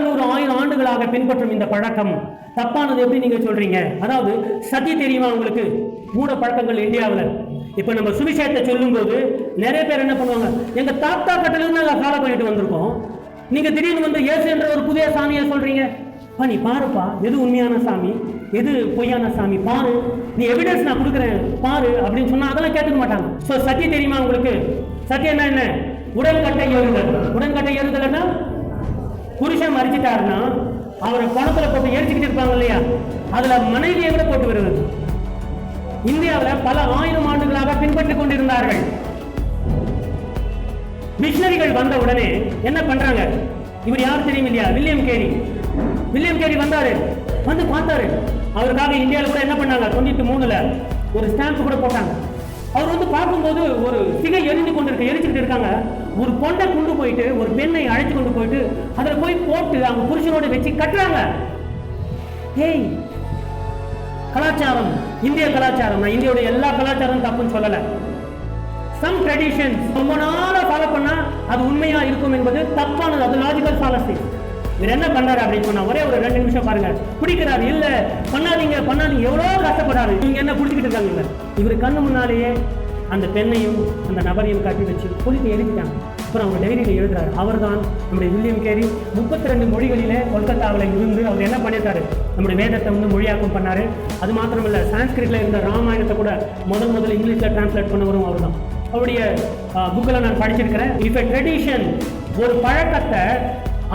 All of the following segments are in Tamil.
நூறு ஆயிரம் ஆண்டுகளாக பின்பற்றும் இந்த பழக்கம் தப்பானது எப்படி நீங்க சொல்றீங்க? அதாவது சதி தெரியுமா உங்களுக்கு? மூட பழக்கங்கள் இந்தியாவில் இப்ப நம்ம சுவிசேஷத்தை சொல்லும் போது நிறைய பேர் என்ன பண்ணுவாங்க, எங்க தாத்தா கட்டல இருந்து நாங்க ஃபாலோ பண்ணிட்டு வந்திருக்கோம், நீங்க திடீர்னு வந்து இயேசு என்ற ஒரு புதிய சாமியை சொல்றீங்க. நீ பாருப்பா, எது உண்மையான சாமி எது பொய்யான சாமி பாரு, நீ எவிடன்ஸ் நான் கொடுக்குறேன் பாரு அப்படின்னு சொன்னா அதெல்லாம் கேட்டுக்க மாட்டாங்க. ஸோ சத்தியம் தெரியுமா உங்களுக்கு? சத்தியம்னா என்ன? உடன்கட்டை ஏறுதல். உடன்கட்டை ஏறுதல்னா புருஷன் மறிச்சிட்டாருன்னா அவரை பணத்துல போட்டு எரிச்சுக்கிட்டு இருப்பாங்க இல்லையா, அதுல மனைவியை விட போட்டு வருவது இந்தியாவில் பல ஆயிரம் ஆண்டுகளாக பின்பற்றிக் கொண்டிருந்தார்கள். மிஷனரிகள் வந்த உடனே என்ன பண்றாங்க? இவர் யார் தெரியும் இல்லையா? William carry. வில்லியம் கேரி வந்தாரு, வந்து பார்த்தாரு. அவருக்காக இந்தியாவில் கூட என்ன பண்ணாங்க, 93ல ஒரு ஸ்டாம்ப் கூட போட்டாங்க. அவர் வந்து பார்க்கும்போது ஒரு சிகை எரிச்சுக்கிட்டு இருக்காங்க. ஒரு பொண்ணை கொண்டு போயிட்டு ஒரு பெண்ணை அழைத்து கொண்டு போயிட்டு அதில் போய் போட்டு அவங்க புருஷனோட வச்சு கட்டுறாங்க. ஏய், கலாச்சாரம் இந்திய கலாச்சாரம். நான் இந்தியாவுடைய எல்லா கலாச்சாரம் தப்புன்னு சொல்லல. சம் ட்ரெடிஷன்ஸ் ரொம்ப நாளா ஃபாலோ பண்ணா அது உண்மையா இருக்கும் என்பது தப்பானது. அது லாஜிக்கல் ஃபாலசி. இவர் என்ன பண்றாரு அப்படின்னு சொன்னா, ஒரே ஒரு 2 நிமிஷம் பாருங்க. குடிக்கிறாரு, இல்ல பண்ணாதீங்க பண்ணாதீங்க, எவ்வளவு கஷ்டப்படுறாரு. இவங்க என்ன குடிச்சுக்கிட்டு இருக்காங்க. இவர் கண்ணு முன்னாலேயே அந்த பெண்ணையும் அந்த நபரையும் கட்டி வச்சு குளித்து எரிஞ்சிட்டாங்க. அப்புறம் அவங்க டைரியில் எழுதுறாரு, அவர் தான் நம்முடைய வில்லியம் கேரி. 32 மொழிகளிலே கொல்கத்தாவில் இருந்து அவர் என்ன பண்ணியிருக்காரு, நம்முடைய வேதத்தை வந்து மொழியாக்கம் பண்ணாரு. அது மாத்திரமில்ல, சான்ஸ்கிரிட்ல இருந்த ராமாயணத்தை கூட முதல்ல இங்கிலீஷ்ல டிரான்ஸ்லேட் பண்ணவரும் அவர் தான். அவருடைய புக்கில் நான் படிச்சிருக்கிறேன். இஃப் எ ட்ரெடிஷன், ஒரு பழக்கத்தை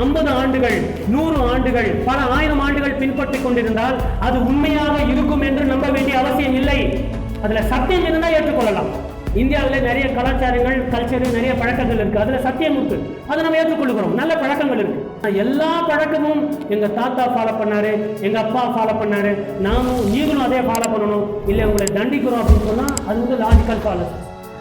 50 ஆண்டுகள் 100 ஆண்டுகள் பல ஆயிரம் ஆண்டுகள் பின்பற்றி கொண்டிருந்தால் அது உண்மையாக இருக்கும் என்று நம்ப வேண்டிய அவசியம் இல்லை. அதுல சத்தியம் இருந்தால் ஏற்றுக்கொள்ளலாம். இந்தியாவில் நிறைய கலாச்சாரங்கள் கல்ச்சர் நிறைய பழக்கங்கள் இருக்கு, அதுல சத்தியம் இருக்கு, அதை நம்ம ஏற்றுக்கொள்கிறோம். நல்ல பழக்கங்கள் இருக்கு. எல்லா பழக்கமும் எங்க தாத்தா ஃபாலோ பண்ணாரு, எங்க அப்பா ஃபாலோ பண்ணாரு, நாமும் நீங்களும் அதே ஃபாலோ பண்ணணும், இல்லை உங்களை தண்டிக்கிறோம் அப்படின்னு சொன்னா அது வந்து லாஜிக்கல் ஃபாலோ.